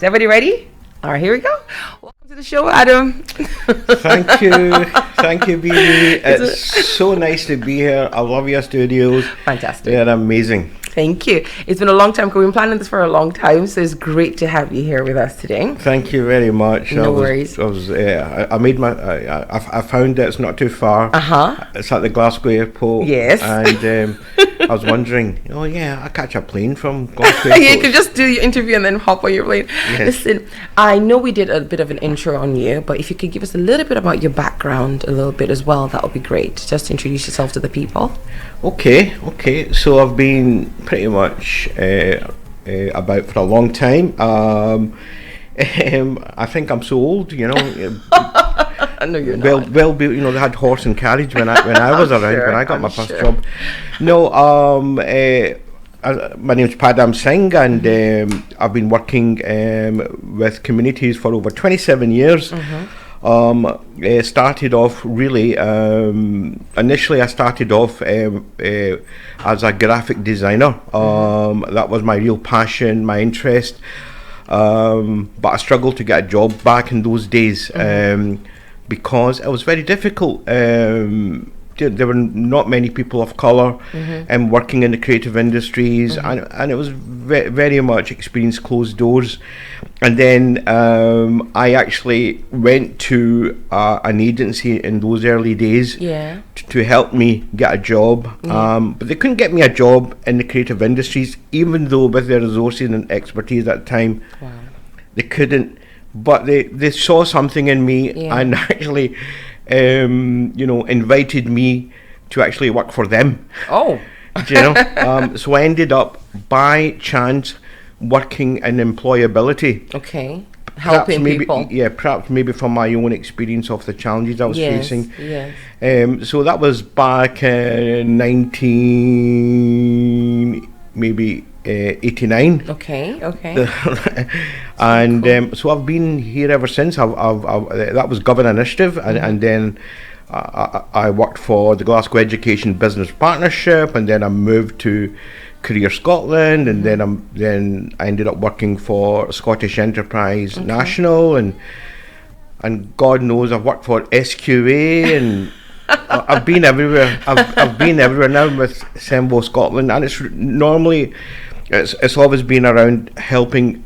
everybody ready? All right, here we go. Welcome to the show, Adam. Thank you, Bini. It's so nice to be here. I love your studios. Fantastic. They're amazing. Thank you. It's been a long time. We've been planning this for a long time, so it's great to have you here with us today. Thank you very much. No worries. I found that it's not too far. It's at the Glasgow airport. Yes. And I was wondering, I catch a plane from Glasgow airport. You could just do your interview and then hop on your plane. Yes. Listen, I know we did a bit of an intro on you, but if you could give us a little bit about your background a little bit as well, that would be great. Just introduce yourself to the people. Okay. So I've been pretty much about for a long time. I think I'm so old, I know you're not. They had horse and carriage when I was around, sure, when I got I'm my first sure. job. No, my name's Padam Singh, and I've been working with communities for over 27 years. Started off really, initially I started off as a graphic designer. That was my real passion, my interest. But I struggled to get a job back in those days because it was very difficult. There were not many people of colour working in the creative industries, and it was very much experience closed doors. And then I actually went to an agency in those early days to help me get a job, but they couldn't get me a job in the creative industries, even though with their resources and expertise at the time, they couldn't. But they saw something in me and actually invited me to actually work for them. Oh. So I ended up by chance working in employability. Okay. Helping people. Yeah, perhaps maybe from my own experience of the challenges I was facing. Yes. So that was back in 89. Okay. And so I've been here ever since. That was Govan initiative, and then I worked for the Glasgow Education Business Partnership, and then I moved to Career Scotland, and then I ended up working for Scottish Enterprise National, and God knows I've worked for SQA, and I've been everywhere. I've been everywhere now with CEMVO Scotland, and it's always been around helping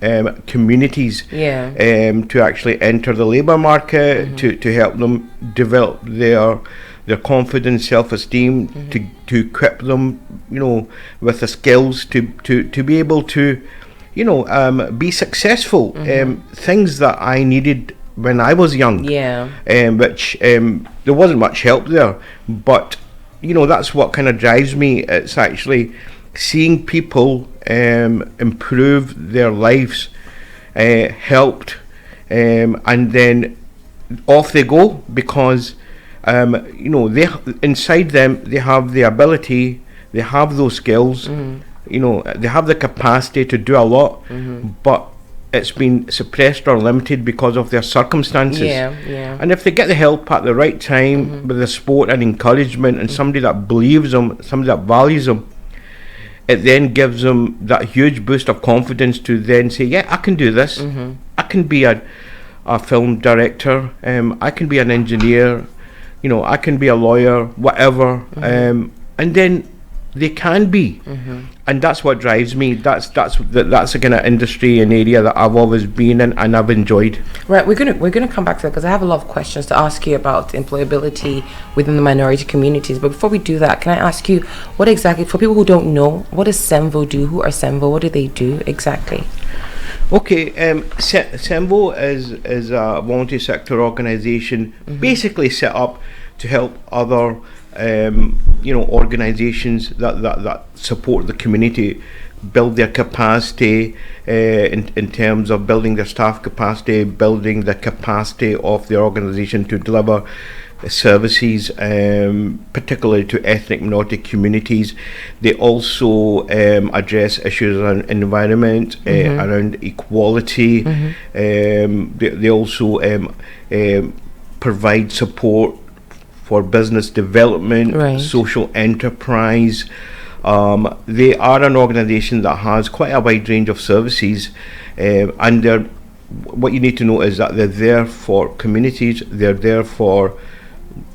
communities to actually enter the labour market, to help them develop their confidence, self-esteem, to equip them, with the skills to be able to, be successful. Things that I needed when I was young, which there wasn't much help there, but that's what kind of drives me. It's actually seeing people improve their lives, helped, and then off they go, because they inside them they have the ability, they have those skills, they have the capacity to do a lot, but it's been suppressed or limited because of their circumstances. And if they get the help at the right time, with the support and encouragement, and somebody that believes them, somebody that values them, it then gives them that huge boost of confidence to then say, I can do this. I can be a film director, I can be an engineer, I can be a lawyer, whatever, and then they can be, and that's what drives me. That's the kind of industry and area that I've always been in, and I've enjoyed. Right, we're gonna come back to that, because I have a lot of questions to ask you about employability within the minority communities. But before we do that, can I ask you, what exactly, for people who don't know, what does CEMVO do? Who are CEMVO? What do they do exactly? Okay, CEMVO is a voluntary sector organisation, basically set up to help other organisations that support the community build their capacity, in terms of building their staff capacity, building the capacity of the organisation to deliver services, particularly to ethnic minority communities. They also address issues around environment, around equality. They also provide support for business development, social enterprise. They are an organisation that has quite a wide range of services, and they're what you need to know is that they're there for communities, they're there for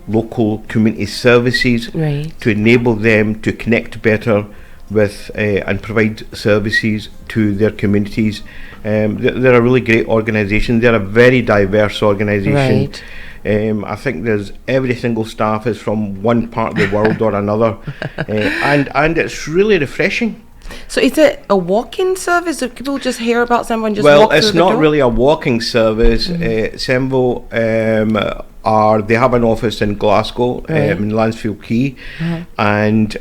local community services, to enable them to connect better with and provide services to their communities. They're a really great organisation. They're a very diverse organisation. I think there's every single staff is from one part of the world or another, and it's really refreshing. So is it a walk-in service? Do people just hear about CEMVO and just well, walk through it's the not door? really a walking service. CEMVO they have an office in Glasgow, in Lansfield Quay, and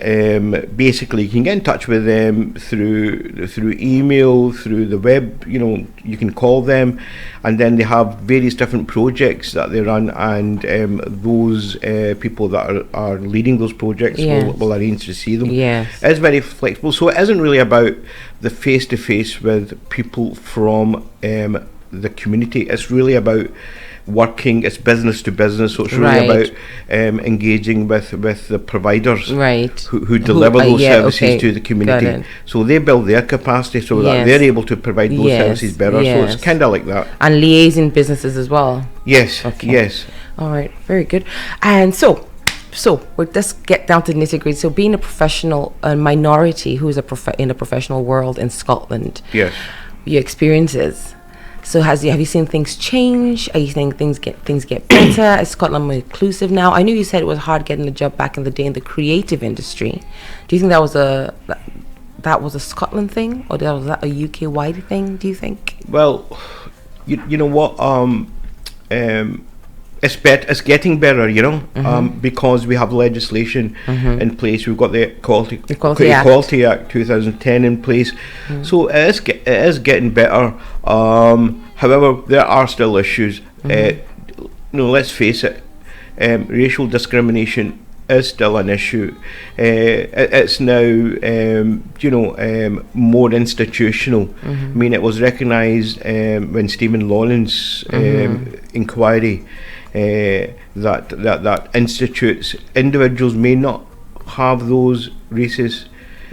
basically you can get in touch with them through email, through the web. You can call them, and then they have various different projects that they run, and those people that are leading those projects will arrange to see them. It's very flexible, so it isn't really about the face-to-face with people from the community. It's really about working, it's business to business, so it's really about engaging with the providers who deliver those services to the community. So they build their capacity so that they're able to provide those services better. So it's kind of like that. And liaising businesses as well. Yes. All right, very good. And so we'll just get down to nitty gritty. So being a professional, a minority who is in the professional world in Scotland, your experiences. So have you seen things change? Are you saying things get better? Is Scotland more inclusive now? I know you said it was hard getting a job back in the day in the creative industry. Do you think that was a Scotland thing, or was that a UK wide thing? Do you think? Well, you know what? It's getting better, because we have legislation in place. We've got the Equality Act 2010 in place, so it is getting better. However, there are still issues. Let's face it, racial discrimination is still an issue. It's now, more institutional. I mean, it was recognised when Stephen Lawrence inquiry. That institutes, individuals may not have those racist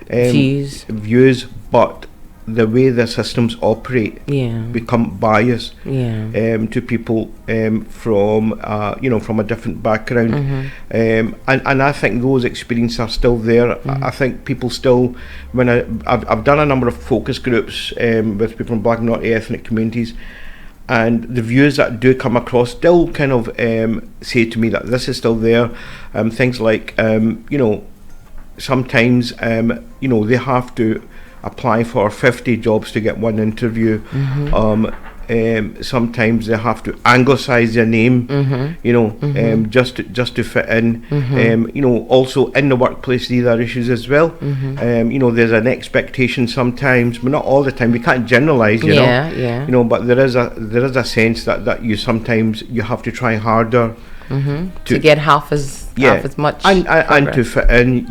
views, but the way the systems operate become biased to people from a different background, and I think those experiences are still there. I think people still, when I've done a number of focus groups with people from Black and minority ethnic communities, and the views that do come across still kind of say to me that this is still there. Things like, sometimes, they have to apply for 50 jobs to get one interview. Sometimes they have to anglicise their name, just to fit in. Also in the workplace, these are issues as well. There's an expectation sometimes, but not all the time. We can't generalise, but there is a sense that you sometimes you have to try harder to get half as much and to fit in.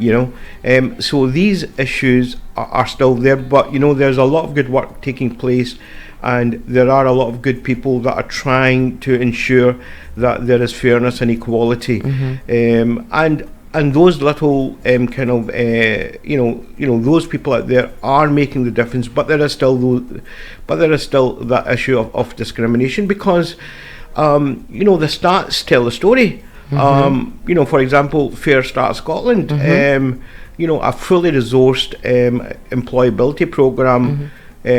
So these issues are still there, but there's a lot of good work taking place. And there are a lot of good people that are trying to ensure that there is fairness and equality, and those little those people out there are making the difference. But there is still that issue of discrimination, because the stats tell the story. For example, Fair Start Scotland, a fully resourced employability programme.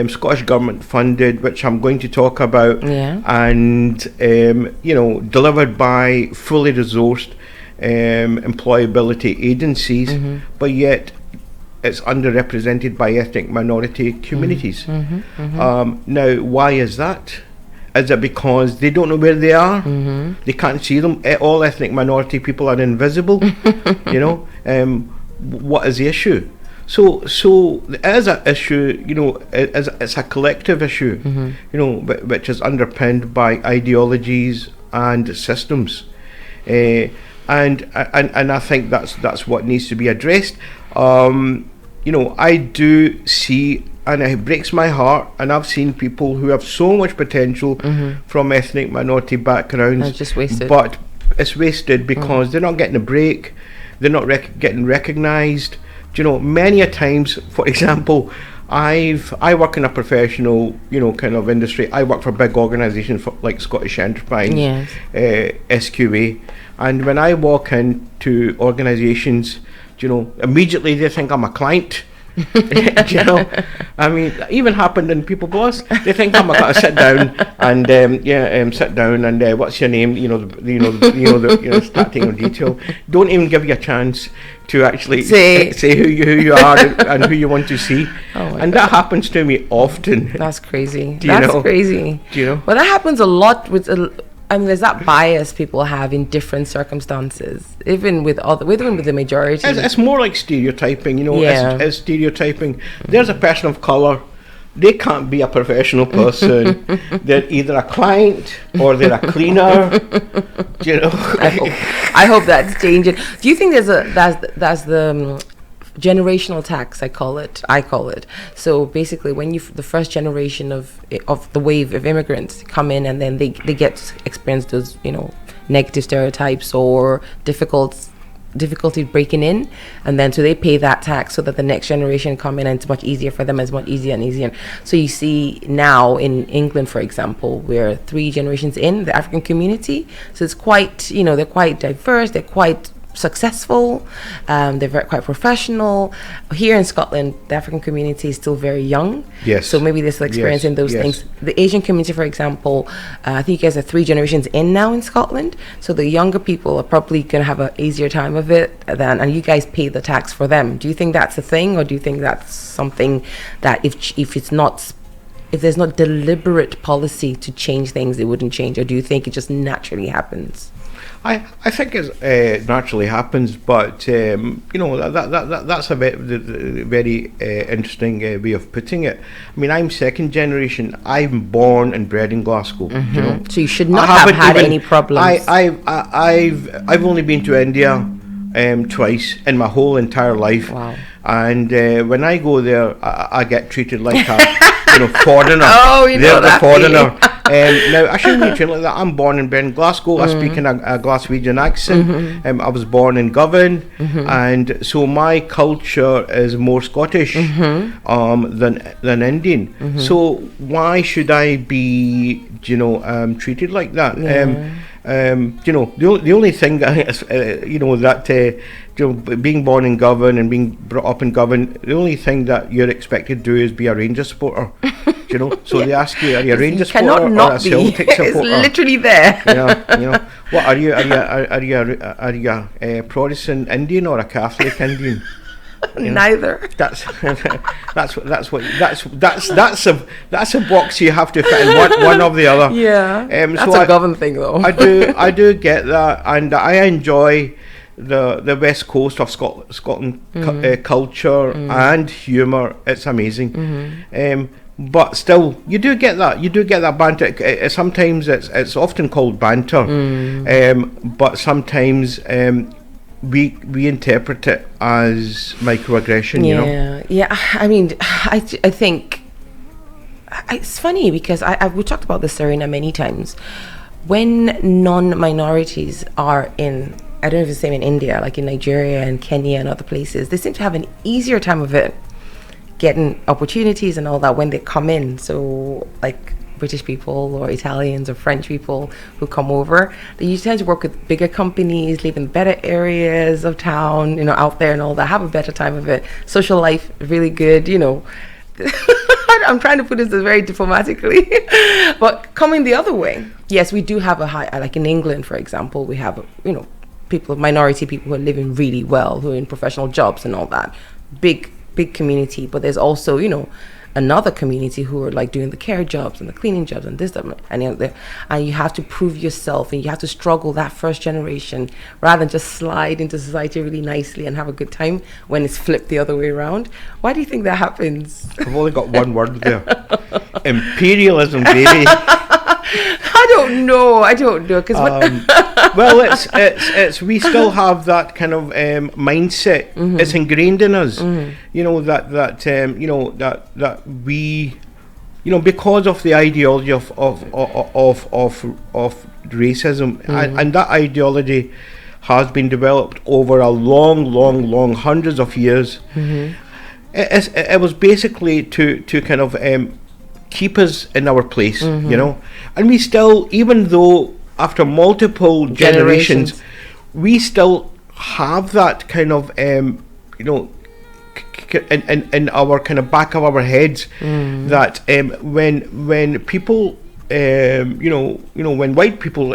Scottish Government funded, which I'm going to talk about, and delivered by fully resourced employability agencies, but yet it's underrepresented by ethnic minority communities. Now, why is that? Is it because they don't know where they are? They can't see them. All ethnic minority people are invisible. What is the issue? So as an issue, it's a collective issue, which is underpinned by ideologies and systems, and I think that's what needs to be addressed. I do see, and it breaks my heart, and I've seen people who have so much potential from ethnic minority backgrounds, it's just wasted. But it's wasted because they're not getting a break, they're not getting recognised. Many a times, for example, I work in a professional, kind of industry. I work for big organisations like Scottish Enterprise, Yes. SQA, and when I walk into organisations, immediately they think I'm a client. I mean, even happened in People Boss. They think I'm going to sit down and sit down and what's your name? Start taking detail. Don't even give you a chance to actually say who you are and who you want to see. And that happens to me often. That's crazy. That's crazy. Do you know? Well, that happens a lot with. There's that bias people have in different circumstances, even with the majority. It's more like stereotyping, It's stereotyping. There's a person of colour. They can't be a professional person. They're either a client or they're a cleaner. I hope that's changing. Do you think that's the generational tax? I call it. So basically, when the first generation of the wave of immigrants come in, and then they get to experience those negative stereotypes or difficulty breaking in, and then so they pay that tax so that the next generation come in and it's much easier for them. It's much easier and easier. So you see now in England, for example, we're 3 generations in the African community, so it's quite they're quite diverse, they're quite successful, they're quite professional. Here in Scotland, the African community is still very young. Yes. So maybe they're still experiencing those things. The Asian community, for example, I think you guys are 3 generations in now in Scotland. So the younger people are probably going to have an easier time of it and you guys pay the tax for them. Do you think that's a thing, or do you think that's something that if there's not deliberate policy to change things, it wouldn't change, or do you think it just naturally happens? I think it naturally happens, but that's a very interesting way of putting it. I mean, I'm second generation. I'm born and bred in Glasgow. So you should not have had any problems. I've only been to India twice in my whole entire life. Wow. And when I go there, I get treated like a foreigner. Oh, they're the foreigner. Now, I shouldn't be treated like that. I'm born and bred in Glasgow. I speak in a Glaswegian accent. I was born in Govan, and so my culture is more Scottish than Indian. So why should I be, treated like that? The only thing that being born in Govan and being brought up in Govan, the only thing that you're expected to do is be a Rangers supporter. So they ask you, are you a Rangers supporter or a Celtic supporter? It's literally there. What are you? Are you a Protestant Indian or a Catholic Indian? Neither. That's a box you have to fit in one or the other. Yeah. That's so a Govan thing, though. I do get that, and I enjoy the west coast of Scotland culture and humour. It's amazing. But still, you do get that banter. Sometimes it's often called banter, but sometimes we interpret it as microaggression. Yeah. I mean, I think it's funny because we talked about this, Serena, many times. When non-minorities are in, I don't know if it's the same in India, like in Nigeria and Kenya and other places, they seem to have an easier time of it, getting opportunities and all that when they come in. So like British people or Italians or French people who come over, they tend to work with bigger companies, live in better areas of town, out there and all that, have a better time of it. Social life, really good, I'm trying to put this very diplomatically. But coming the other way, yes, we do have a high, like in England, for example, we have, minority people who are living really well, who are in professional jobs and all that. Big community, but there's also another community who are like doing the care jobs and the cleaning jobs and this, that, and you have to prove yourself and you have to struggle that first generation rather than just slide into society really nicely and have a good time when it's flipped the other way around. Why do you think that happens? I've only got one word there. Imperialism, baby. I don't know because well, it's we still have that kind of mindset. It's ingrained in us. That we, because of the ideology of racism, and that ideology has been developed over a long hundreds of years. it was basically to kind of keep us in our place, you know. And we still, even though after multiple generations, we still have that kind of you know, in our kind of back of our heads, that when people you know, when white people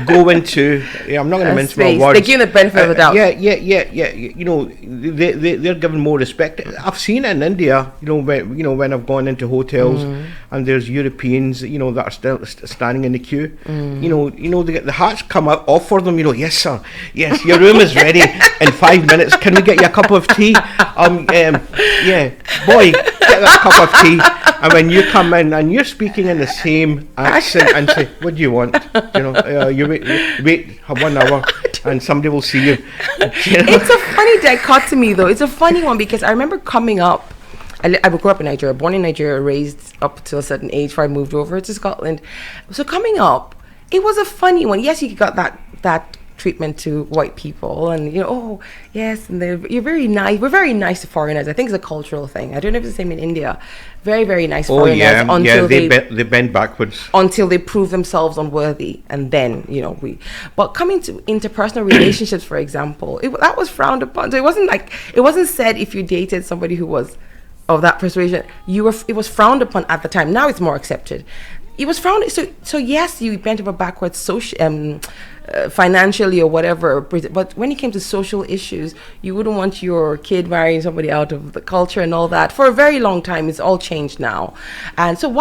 go into, I'm not going to mince my words. They give the benefit of the doubt. Yeah. You know, they're given more respect. I've seen it in India. You know, when I've gone into hotels and there's Europeans, you know, that are still standing in the queue. You know, they get the hats come out off for them. You know, yes sir, yes, your room is ready in 5 minutes. Can we get you a cup of tea? Yeah, boy, get that cup of tea. And when you come in and you're speaking in the same accent and say, what do you want? You know, you wait 1 hour and somebody will see you. You know? It's a funny dichotomy though. It's a funny one because I remember coming up, I grew up in Nigeria, born in Nigeria, raised up to a certain age before I moved over to Scotland. So coming up, it was a funny one. Yes, you got that treatment to white people, and you know, oh yes, and you're very nice. We're very nice to foreigners. I think it's a cultural thing. I don't know if it's the same in India. Very, very nice foreigners until they bend backwards until they prove themselves unworthy, and then you know But coming to interpersonal relationships, for example, that was frowned upon. So it wasn't said if you dated somebody who was of that persuasion. It was frowned upon at the time. Now it's more accepted. It was frowned. So yes, you bent over backwards financially or whatever, but when it came to social issues, you wouldn't want your kid marrying somebody out of the culture and all that. For a very long time, it's all changed now. And so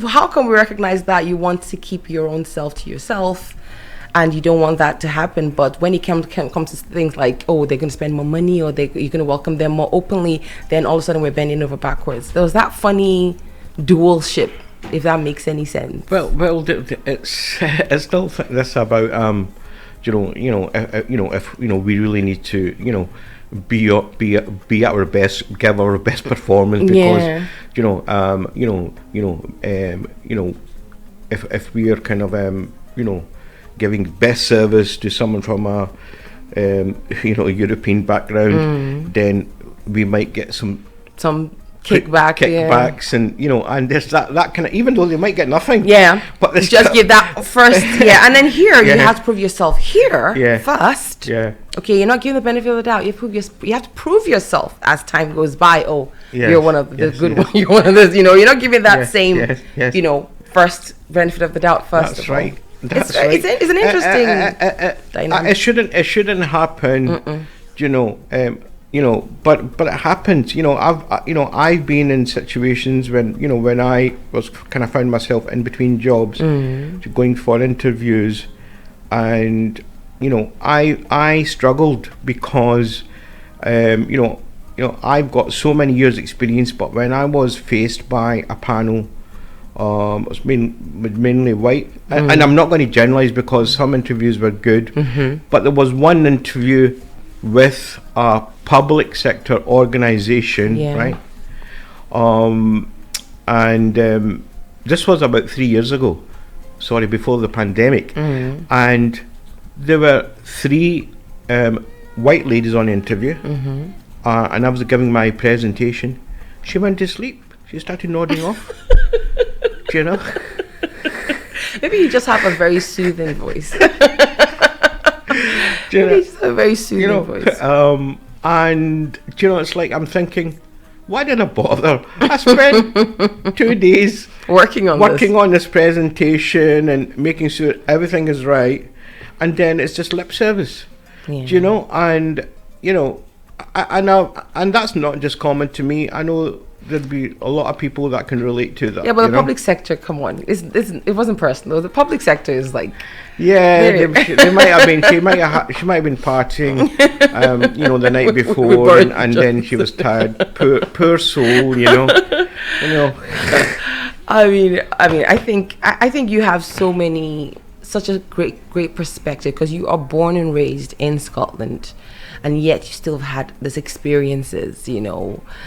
how can we recognize that you want to keep your own self to yourself and you don't want that to happen, but when it comes to things like, oh, they're going to spend more money or you're going to welcome them more openly, then all of a sudden we're bending over backwards. There was that funny dualship, if that makes any sense. Well, it's still this about if we really need to, you know, be at our best, give our best performance, because if we are kind of giving best service to someone from a European background, then we might get some kickbacks, and and there's that kind of, even though they might get nothing, but it's just give that first, and then here you have to prove yourself first. Okay, you're not giving the benefit of the doubt. You have to prove yourself as time goes by. You're one of the good ones. You're one of those. You're not giving that same first benefit of the doubt first. That's right. That's right. It's an interesting dynamic. It shouldn't happen. But it happens. I've been in situations when I was kind of found myself in between jobs, going for interviews, and I struggled because I've got so many years experience, but when I was faced by a panel, it was mainly white, and I'm not going to generalize because some interviews were good, but there was one interview with a public sector organization, right? And this was about 3 years ago, before the pandemic, and there were 3 white ladies on the interview, and I was giving my presentation. She went to sleep. She started nodding off. Maybe you just have a very soothing voice. It's a very soothing voice. And it's like I'm thinking, why did I bother? I spent 2 days working on this presentation and making sure everything is right, and then it's just lip service. And that's not just common to me. I know there'd be a lot of people that can relate to that. Yeah, but the public sector, come on, it wasn't personal. The public sector is like, they might have been. She might have been partying, the night before, and then she was tired. Poor soul, I mean, I think you have such a great perspective because you are born and raised in Scotland, and yet you still have had these experiences,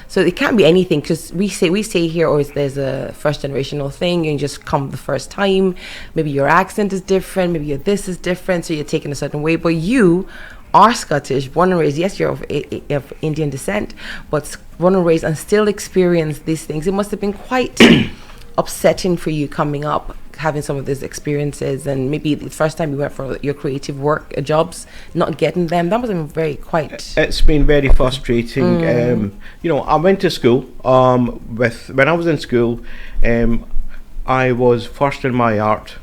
So it can't be anything, because we say here, or there's a first generational thing. You just come the first time. Maybe your accent is different. Maybe this is different. So you're taken a certain way. But you are Scottish, born and raised, yes, you're of Indian descent, but born and raised and still experience these things. It must have been quite upsetting for you coming up, having some of these experiences, and maybe the first time you went for your creative work jobs, not getting them. That must have been It's been very frustrating. I went to school. When I was in school, I was first in my art,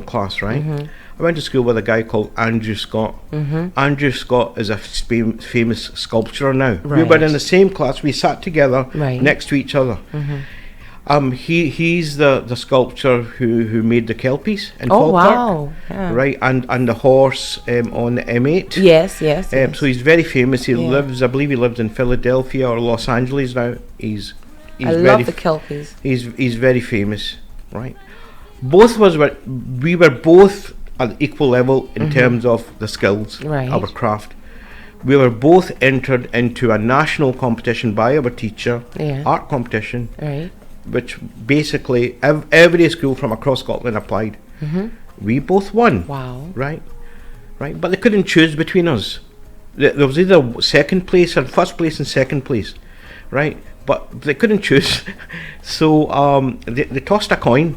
class, right? I went to school with a guy called Andrew Scott. Andrew Scott is a famous sculptor now. Right. We were in the same class. We sat together next to each other. He's the sculptor who made the Kelpies in Falkirk. Wow. Yeah. Right, and the horse on the M8. Yes. So he's very famous. He lives, I believe he lives in Philadelphia or Los Angeles now. He's I love the Kelpies. He's very famous, right? Both of us we were both at equal level in terms of the skills, our craft. We were both entered into a national competition by our teacher, art competition, which basically every school from across Scotland applied. We both won. Wow. Right. But they couldn't choose between us. There was either second place and first place and second place, right? But they couldn't choose. So they tossed a coin,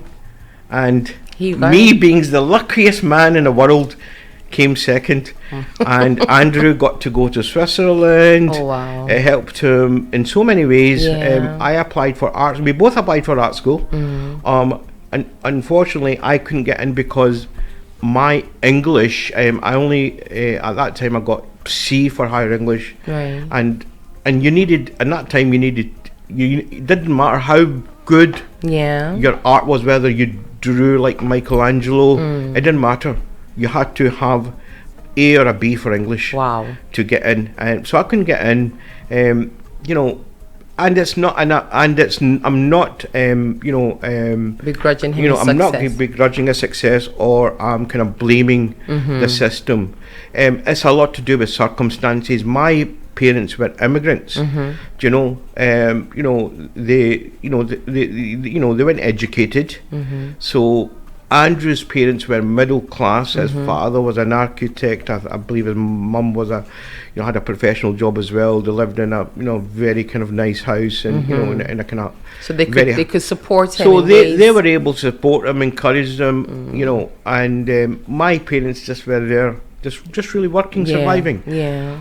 and me, being the luckiest man in the world, came second. And Andrew got to go to Switzerland. Oh, wow. It helped him in so many ways. I applied for art. We both applied for art school. And unfortunately I couldn't get in because my English, I only at that time I got C for higher English. And you needed, at that time it didn't matter how good your art was, whether you drew like Michelangelo, it didn't matter. You had to have A or a B for English to get in. So I couldn't get in, and it's not, I'm not, begrudging him I'm not begrudging a success, or I'm kind of blaming the system. It's a lot to do with circumstances. My parents were immigrants. They weren't educated. So Andrew's parents were middle class. His father was an architect. I believe his mum was had a professional job as well. They lived in a very kind of nice house, and in a kind of, so they could support him. So they were able to support him, encourage them, and my parents just were there, just really working, surviving.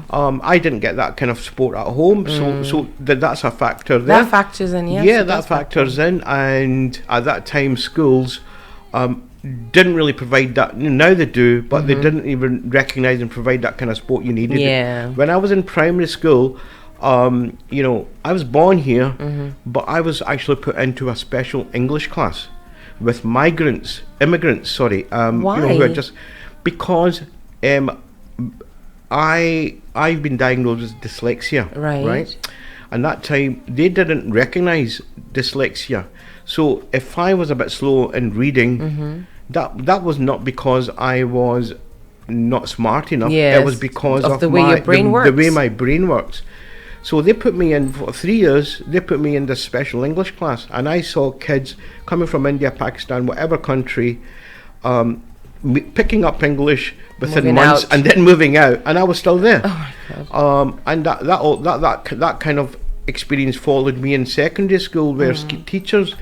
I didn't get that kind of support at home, so that's a factor there. That factors in, that factors in. And at that time, schools didn't really provide that. Now they do, but they didn't even recognise and provide that kind of support you needed. When I was in primary school, I was born here, but I was actually put into a special English class with immigrants, Why? who are just because I've been diagnosed with dyslexia, right? And that time they didn't recognise dyslexia. So if I was a bit slow in reading, that was not because I was not smart enough. It was because of the way your brain works. The way my brain works. So they put me in for 3 years. They put me in this special English class, and I saw kids coming from India, Pakistan, whatever country, picking up English within moving months out. and then moving out, and I was still there. Oh my God. And that kind of experience followed me in secondary school, where teachers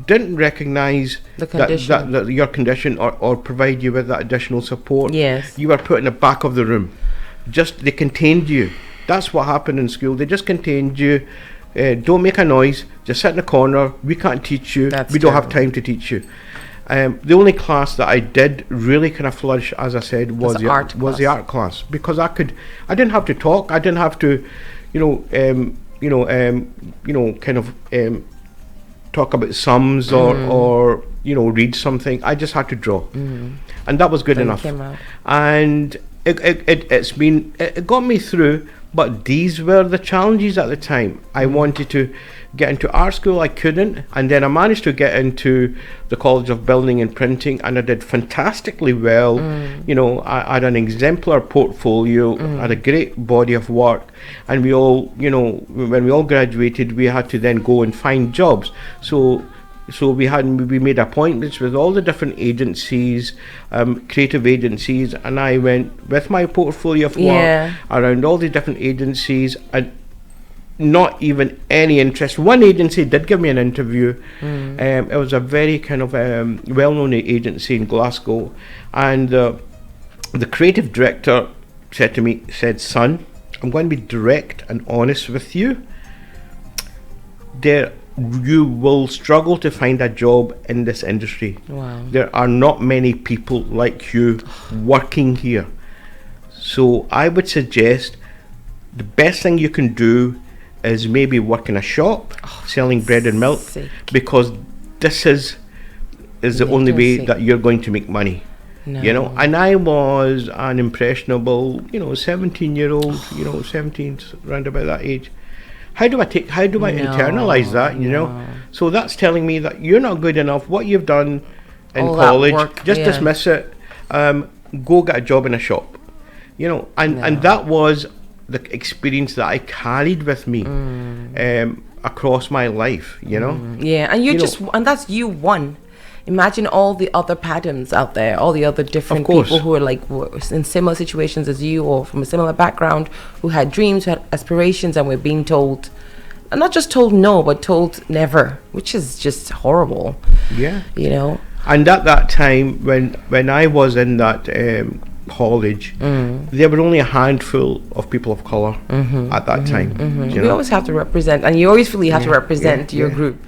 didn't recognise that your condition, or provide you with that additional support. You were put in the back of the room. They contained you. That's what happened in school. They just contained you. Don't make a noise. Just sit in the corner. We can't teach you. We don't have time to teach you. The only class that I did really kind of flourish, as I said, was the art class, because I didn't have to talk. I didn't have to, talk about sums or read something. I just had to draw, and that was good enough. And it got me through. But these were the challenges at the time. I wanted to get into art school, I couldn't, and then I managed to get into the College of Building and Printing, and I did fantastically well. I had an exemplar portfolio, had a great body of work, and we all, when we all graduated, we had to then go and find jobs. So So we made appointments with all the different agencies, creative agencies, and I went with my portfolio of work around all the different agencies, and not even any interest. One agency did give me an interview. It was a very kind of well-known agency in Glasgow, and the creative director said to me, "Son, I'm going to be direct and honest with you. You will struggle to find a job in this industry. Wow. There are not many people like you working here. So I would suggest the best thing you can do is maybe work in a shop selling bread and milk, because this is the only way that you're going to make money." No. You know, and I was an impressionable, 17-year-old, 17, round about that age. How do I internalize that, you know? So that's telling me that you're not good enough. What you've done in college, just dismiss it. Go get a job in a shop, and that was the experience that I carried with me across my life, Yeah, and and that's you one. Imagine all the other Padams out there, all the other different people who were in similar situations as you, or from a similar background, who had dreams, who had aspirations, and were being told, and not just told no, but told never, which is just horrible. Yeah. And at that time, when I was in that college, there were only a handful of people of colour at that time. You always have to represent, and you always feel you have to represent your group.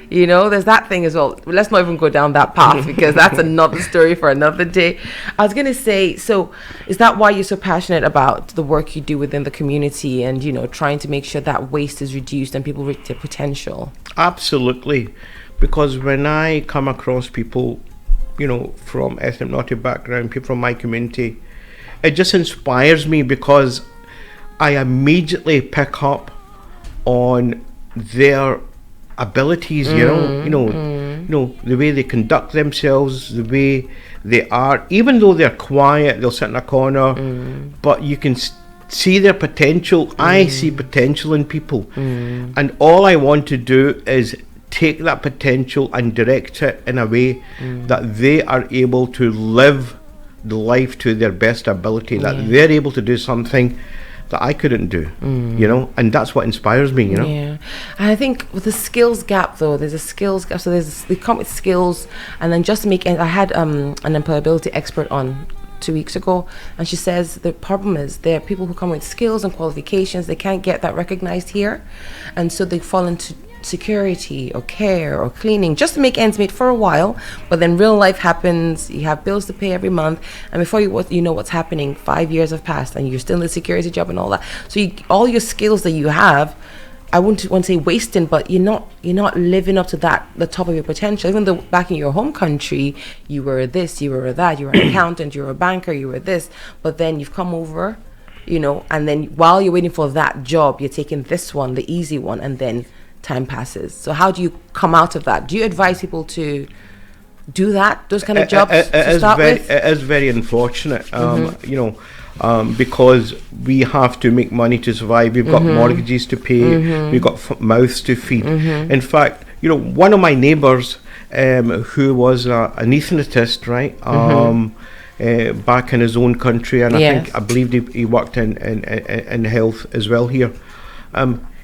There's that thing as well. Let's not even go down that path, because that's another story for another day. I was going to say, so is that why you're so passionate about the work you do within the community and, trying to make sure that waste is reduced and people reach their potential? Absolutely. Because when I come across people, from ethnic minority background, people from my community, it just inspires me, because I immediately pick up on their abilities, the way they conduct themselves, the way they are. Even though they're quiet, they'll sit in a corner, but you can see their potential. I see potential in people, and all I want to do is take that potential and direct it in a way that they are able to live the life to their best ability, that they're able to do something that I couldn't do, and that's what inspires me, Yeah, and I think with the skills gap, though, there's a skills gap. So they come with skills, and then just to make I had an employability expert on 2 weeks ago, and she says the problem is there are people who come with skills and qualifications, they can't get that recognized here, and so they fall into security or care or cleaning just to make ends meet for a while, but then real life happens, you have bills to pay every month, and before you know what's happening, 5 years have passed and you're still in the security job and all that. So all your skills that you have, I wouldn't want to say wasting, but you're not living up to the top of your potential. Even though back in your home country you were this, you were that, you were an accountant, you were a banker, you were this, but then you've come over, and then while you're waiting for that job, you're taking this one, the easy one, and then time passes. So how do you come out of that? Do you advise people to do that, those kind of jobs to start with? It is very unfortunate, because we have to make money to survive. We've got mortgages to pay, we've got mouths to feed. In fact, one of my neighbours who was an anaesthetist, right, back in his own country, and I believe he worked in health as well here.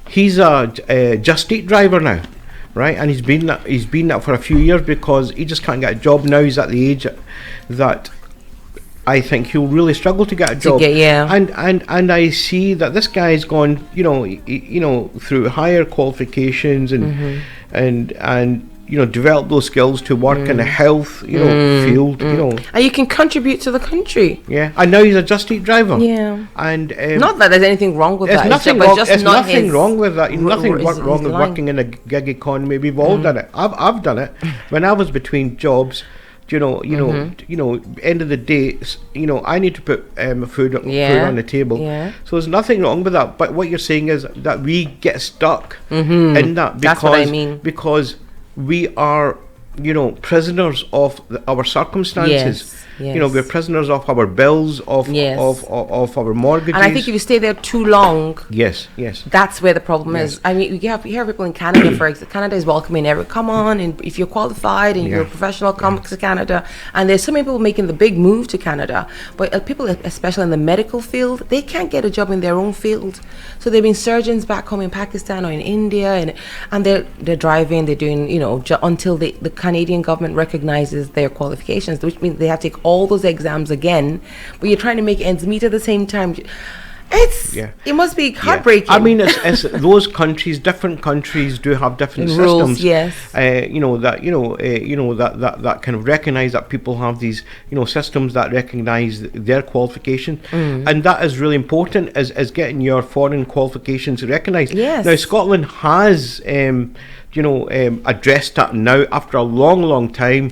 He's a Just Eat driver now, right? And he's been that for a few years, because he just can't get a job now. He's at the age that I think he'll really struggle to get a job. And I see that this guy's gone, through higher qualifications and develop those skills to work in a health, field, And you can contribute to the country. Yeah, and now he's a Just Eat driver. Yeah. And not that there's anything wrong with that. Nothing wrong. There's nothing wrong with that. Nothing wrong with working in a gig economy. We've all done it. I've done it. When I was between jobs, end of the day, I need to put food on the table. Yeah. So there's nothing wrong with that. But what you're saying is that we get stuck in that, because that's what I mean. Because we are prisoners of our circumstances. Yes. We're prisoners of our bills, of our mortgages. And I think if you stay there too long, yes, that's where the problem is. I mean, you hear people in Canada, for example. Canada is welcoming come on, and if you're qualified and you're a professional, come to Canada. And there's so many people making the big move to Canada, but people, especially in the medical field, they can't get a job in their own field. So they've been surgeons back home in Pakistan or in India, and they're driving, they're doing, until the Canadian government recognizes their qualifications, which means they have to take all those exams again, but you're trying to make ends meet at the same time. It must be heartbreaking. I mean, it's those countries, different countries do have different rules, systems. Yes. That kind of recognize that people have these, systems that recognize their qualification, and that is really important as getting your foreign qualifications recognized. Yes. Now, Scotland has addressed that now after a long time,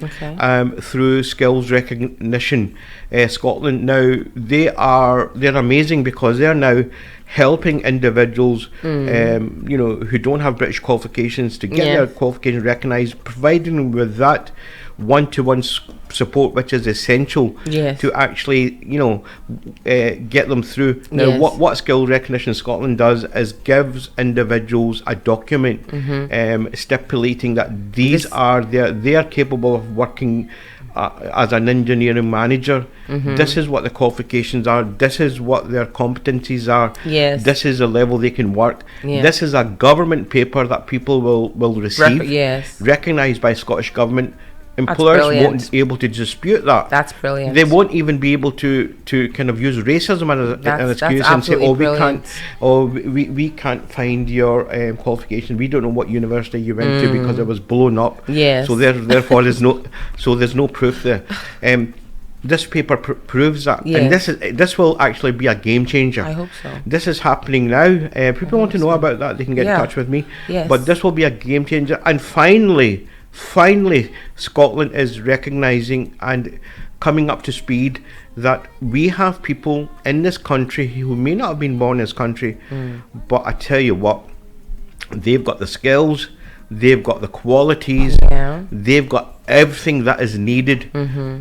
through skills recognition. Scotland now, they're amazing because they're now helping individuals who don't have British qualifications to get their qualifications recognised, providing them with that one-to-one support which is essential to actually get them through. Now what Skills Recognition Scotland does is gives individuals a document stipulating that they're capable of working as an engineering manager. This is what the qualifications are, this is what their competencies are, this is the level they can work. This is a government paper that people will receive, recognised by Scottish Government. Employers won't be able to dispute that. That's brilliant. They won't even be able to kind of use racism as an excuse and say, we can't find your qualification. We don't know what university you went to because it was blown up. So therefore there's no proof there. This paper proves that, and this will actually be a game changer. I hope so. This is happening now. People want to know about that, they can get in touch with me. But this will be a game changer. And finally, Scotland is recognising and coming up to speed that we have people in this country who may not have been born in this country, but I tell you what, they've got the skills, they've got the qualities, they've got everything that is needed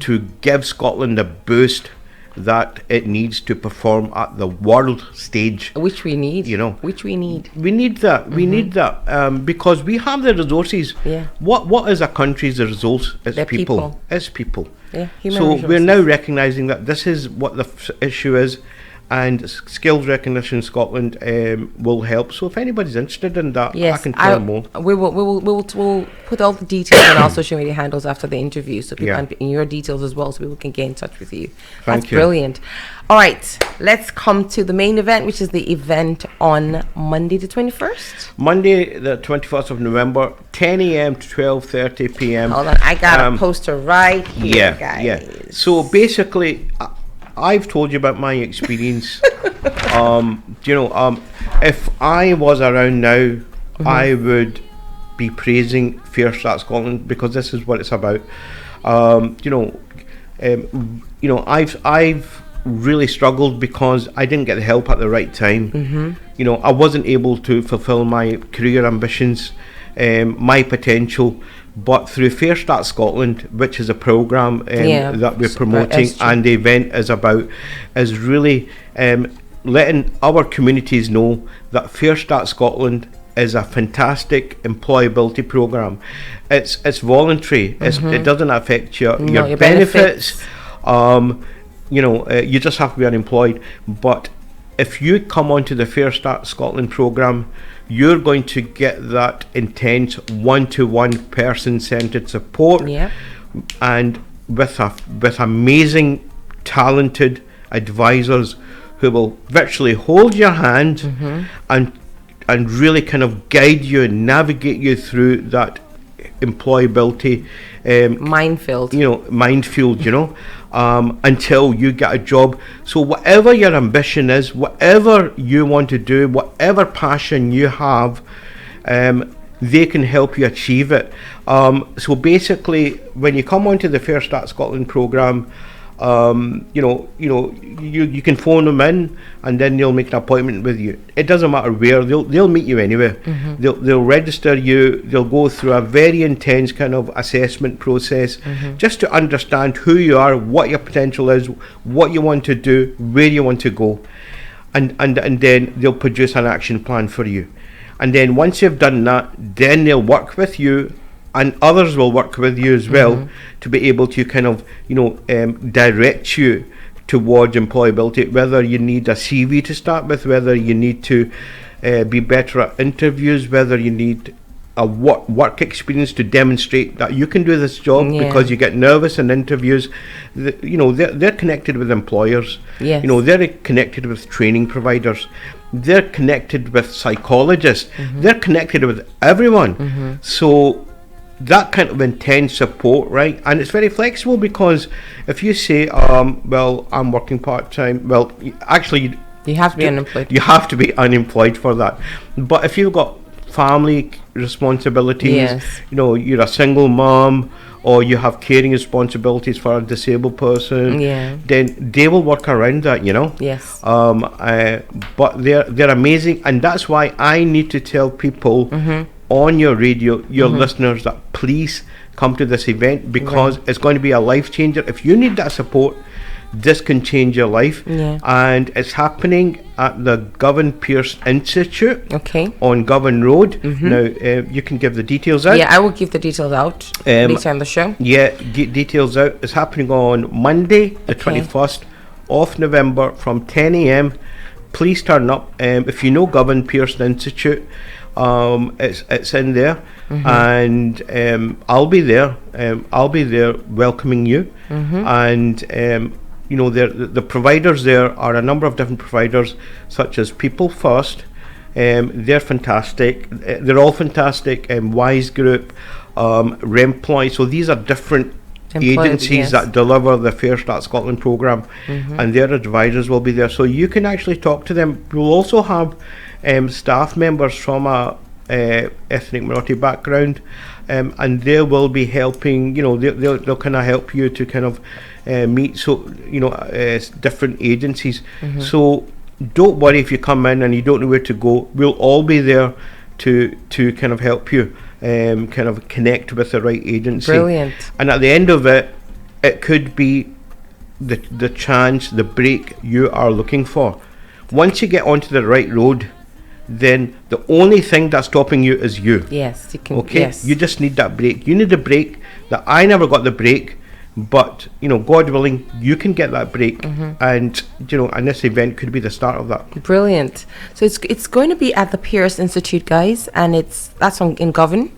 to give Scotland the boost that it needs to perform at the world stage, which we need. We need that. We need that because we have the resources. What is a country's resource? It's people. It's people. Human resources. We're now recognising that this is what the issue is, and Skills Recognition Scotland will help. So if anybody's interested in that, I can tell them more. We'll put all the details on our social media handles after the interview, so people and in your details as well, so people can get in touch with you. That's brilliant. All right, let's come to the main event, which is the event on Monday the 21st. Monday the 21st of November, 10 a.m. to 12:30 p.m. Hold on, I got a poster right here, guys. So basically, I've told you about my experience. If I was around now, I would be praising Fair Start Scotland, because this is what it's about. I've really struggled because I didn't get the help at the right time. I wasn't able to fulfill my career ambitions, my potential. But through Fair Start Scotland, which is a programme that we're promoting, and the event is really letting our communities know that Fair Start Scotland is a fantastic employability programme. It's voluntary. It doesn't affect your benefits. You just have to be unemployed. But if you come onto the Fair Start Scotland programme, you're going to get that intense one-to-one person-centred support, and with amazing, talented advisors who will virtually hold your hand and really kind of guide you and navigate you through that employability minefield. Until you get a job. So whatever your ambition is, whatever you want to do, whatever passion you have, they can help you achieve it. So basically, when you come onto the Fair Start Scotland programme, you can phone them in, and then they'll make an appointment with you. It doesn't matter where, they'll meet you anywhere. Mm-hmm. They'll register you. They'll go through a very intense kind of assessment process, Mm-hmm. just to understand who you are, what your potential is, what you want to do, where you want to go, and then they'll produce an action plan for you. And then once you've done that, then they'll work with you, and others will work with you as well, Mm-hmm. to be able to kind of direct you towards employability, whether you need a CV to start with, whether you need to be better at interviews, whether you need a work experience to demonstrate that you can do this job, because you get nervous in interviews. They're connected with employers. Yes. They're connected with training providers. They're connected with psychologists. Mm-hmm. They're connected with everyone. Mm-hmm. So that kind of intense support, right? And it's very flexible, because if you say, well, I'm working part-time, well, actually You have to be unemployed. you have to be unemployed for that. But if you've got family responsibilities, Yes. You're a single mom, or you have caring responsibilities for a disabled person, then they will work around that, Yes. But they're amazing, and that's why I need to tell people on your radio, your listeners, that please come to this event, because it's going to be a life changer. If you need that support, this can change your life. And it's happening at the Govan Pearce Institute on Govan Road. Now you can give the details out. I will give the details out later on the show. Get details out. It's happening on Monday the 21st of November from 10 a.m. Please turn up. If you know Govan Pearce Institute, it's in there, and I'll be there. I'll be there welcoming you, and the providers there are a number of different providers, such as People First. They're fantastic. They're all fantastic. Wise Group, Remploy. So these are different agencies that deliver the Fair Start Scotland programme, and their advisors will be there. So you can actually talk to them. We'll also have staff members from a ethnic minority background, and they will be helping. They'll kind of help you to kind of meet different agencies. So don't worry if you come in and you don't know where to go. We'll all be there to kind of help you kind of connect with the right agency. Brilliant. And at the end of it, it could be the chance, the break you are looking for. Once you get onto the right road, then the only thing that's stopping you is you. Yes, you can. Okay, Yes. you just need that break. You need a break. That I never got the break, but God willing, you can get that break, and and this event could be the start of that. Brilliant. So it's going to be at the Pearce Institute, guys, and that's in Govan.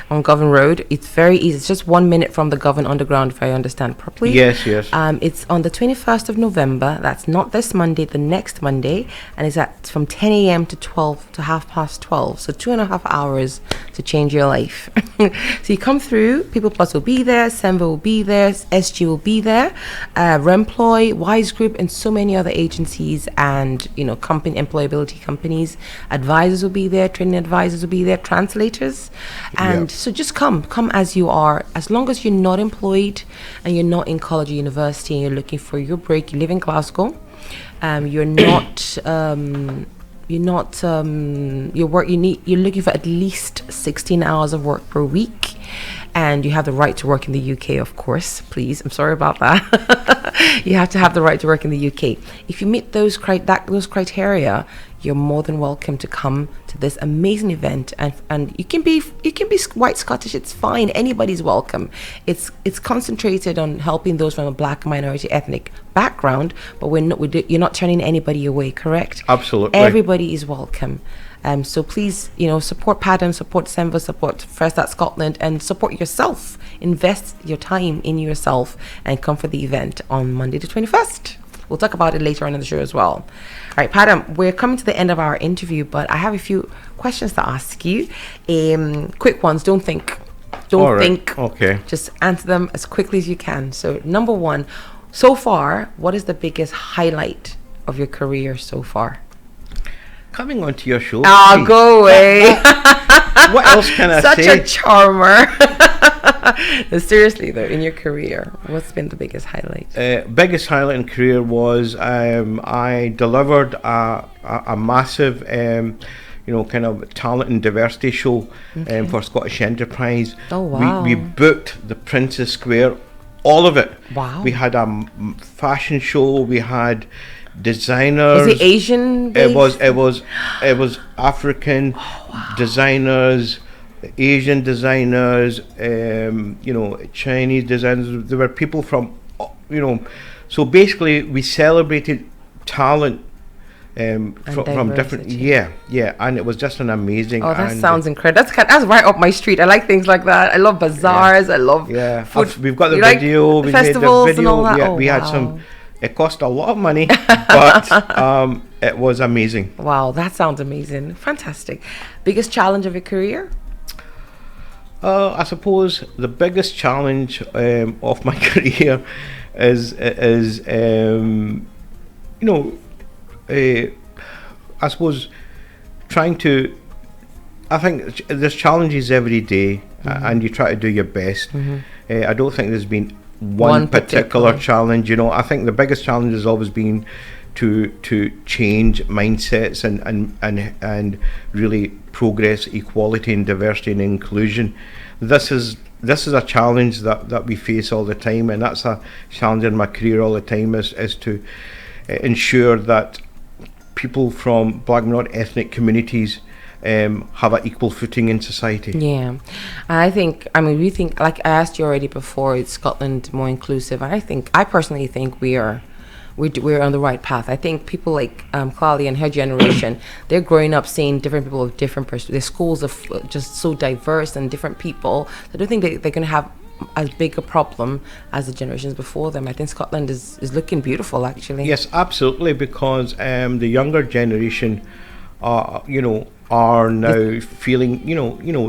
On Govan Road. It's very easy. It's just 1 minute from the Govan Underground, if I understand properly. Yes. It's on the 21st of November. That's not this Monday, the next Monday, and it's from 10 a.m. to 12:30. So 2.5 hours to change your life. So you come through. People Plus will be there. CEMVO will be there. SG will be there. Remploy, Wise Group, and so many other agencies and employability companies. Advisors will be there. Training advisors will be there. Translators. And so just come as you are. As long as you're not employed and you're not in college or university and you're looking for your break, you live in Glasgow, you're looking for at least 16 hours of work per week, and you have the right to work in the UK, of course. Please, I'm sorry about that. You have to have the right to work in the UK. If you meet those criteria, you're more than welcome to come to this amazing event, and you can be white Scottish. It's fine. Anybody's welcome. It's concentrated on helping those from a black minority ethnic background, but you're not turning anybody away. Correct? Absolutely. Everybody is welcome. So please, support Padam, support CEMVO, support Fair Start Scotland, and support yourself. Invest your time in yourself and come for the event on Monday the 21st. We'll talk about it later on in the show as well. All right, Padam, we're coming to the end of our interview, but I have a few questions to ask you. Quick ones. Don't think. Okay. Just answer them as quickly as you can. So, number one, so far, what is the biggest highlight of your career so far? Coming onto your show. Oh, go away. What else can I say? Such a charmer. Seriously though, in your career, what's been the biggest highlight? Biggest highlight in career was I delivered a massive kind of talent and diversity show for Scottish Enterprise. Oh wow. We booked the Princess Square, all of it. Wow. We had a fashion show, we had designers. Was it Asian based? It was African designers, Asian designers, Chinese designers. There were people from, so basically we celebrated talent from different, and it was just an amazing. Oh, that sounds incredible. That's right up my street. I like things like that. I love bazaars. I love food. We've got the video. Like we festivals made the video. And all that. We had some. It cost a lot of money, but it was amazing. Wow, that sounds amazing. Fantastic. Biggest challenge of your career? I suppose the biggest challenge of my career is I suppose trying to. I think there's challenges every day, and you try to do your best. I don't think there's been one particular challenge. I think the biggest challenge has always been to change mindsets and really progress equality and diversity and inclusion. This is a challenge that we face all the time, and that's a challenge in my career all the time is to ensure that people from black minority ethnic communities have an equal footing in society. Yeah, we think, like I asked you already before, is Scotland more inclusive? I personally think we're on the right path. I think people like Claudia and her generation, they're growing up seeing different people with different perspectives. Their schools are just so diverse and different people. I don't think they're going to have as big a problem as the generations before them. I think Scotland is looking beautiful, actually. Yes, absolutely, because the younger generation are now feeling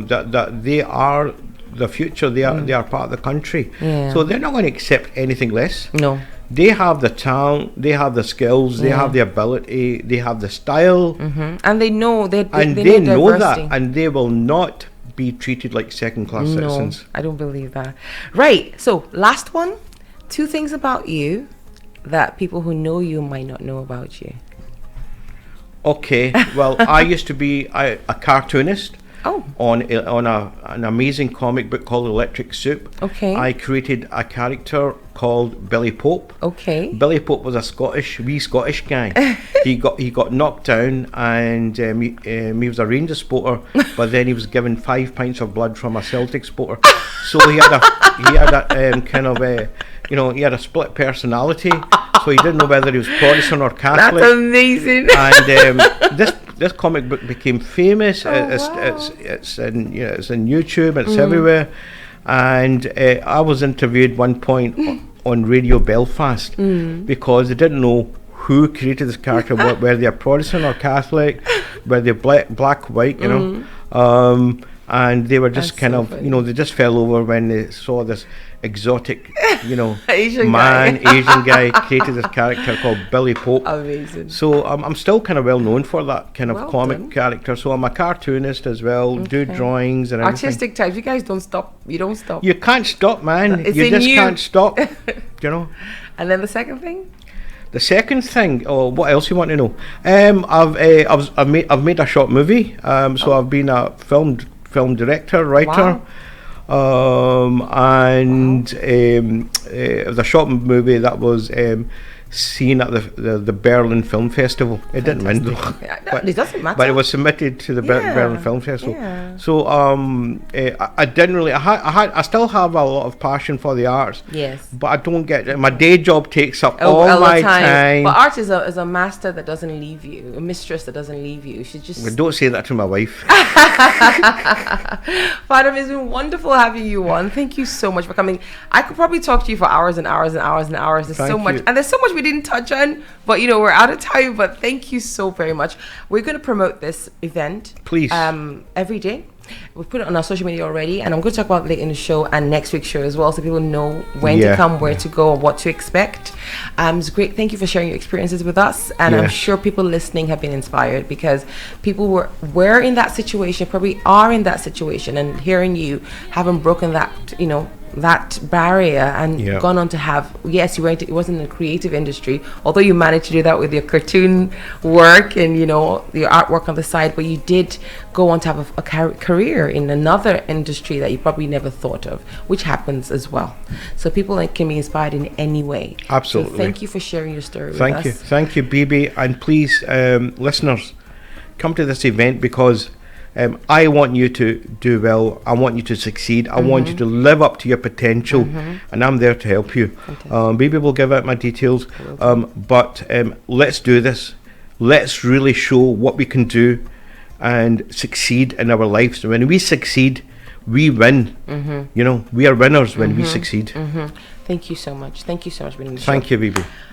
that they are the future. They are part of the country. Yeah. So they're not going to accept anything less. No. They have the talent, they have the skills, they have the ability, they have the style, and they know they know that, and they will not be treated like second-class citizens. I don't believe that. Right. So last one, 2 things about you that people who know you might not know about you. Okay. Well, I used to be a cartoonist. Oh. On an amazing comic book called Electric Soup. Okay. I created a character called Billy Pope. Okay. Billy Pope was a wee Scottish guy. he got knocked down, and he was a Rangers supporter, but then he was given 5 pints of blood from a Celtic supporter. So he had a split personality. So he didn't know whether he was Protestant or Catholic. That's amazing. And this comic book became famous. It's in YouTube. It's everywhere. And I was interviewed one point on Radio Belfast because they didn't know who created this character. Were they a Protestant or Catholic? Were they black, white? And they were just they just fell over when they saw this exotic, Asian guy created this character called Billy Pope. Amazing. So I'm still kind of well known for that kind of comic character. So I'm a cartonist as well, do drawings and everything. Artistic types. You guys don't stop. You don't stop. You can't stop, man. It's you in just you. can't stop. And then the second thing? The second thing, what else you want to know? I've made a short movie. So I've been a film director, writer. Wow. It was a short movie that was seen at the Berlin Film Festival. It didn't win though. It doesn't matter. But it was submitted to the Berlin Film Festival. Yeah. So I didn't really. I still have a lot of passion for the arts. Yes. But I don't get it. My day job takes up all my time. But art is a master that doesn't leave you, a mistress that doesn't leave you. You should just. Well, don't say that to my wife. Padam, it's been wonderful having you on. Thank you so much for coming. I could probably talk to you for hours and hours and hours and hours. There's so much, and there's so much we didn't touch on, but we're out of time. But thank you so very much. We're going to promote this event, please, every day. We've put it on our social media already, and I'm going to talk about it later in the show and next week's show as well, so people know when to come, where to go, and what to expect. It's great. Thank you for sharing your experiences with us, and I'm sure people listening have been inspired, because people were in that situation, probably are in that situation, and hearing you haven't broken that, that barrier and gone on to have, yes, you went, it wasn't a creative industry, although you managed to do that with your cartoon work and your artwork on the side, but you did go on to have a career in another industry that you probably never thought of, which happens as well. So people can be inspired in any way. Absolutely. So thank you for sharing your story with us. Thank you, Bibi, and please, listeners, come to this event, because I want you to do well. I want you to succeed. I want you to live up to your potential, and I'm there to help you. Bibi will give out my details, but let's do this. Let's really show what we can do and succeed in our lives. When we succeed, we win. We are winners when we succeed. Thank you so much. Thank you so much for being on the show. Thank you, Bibi.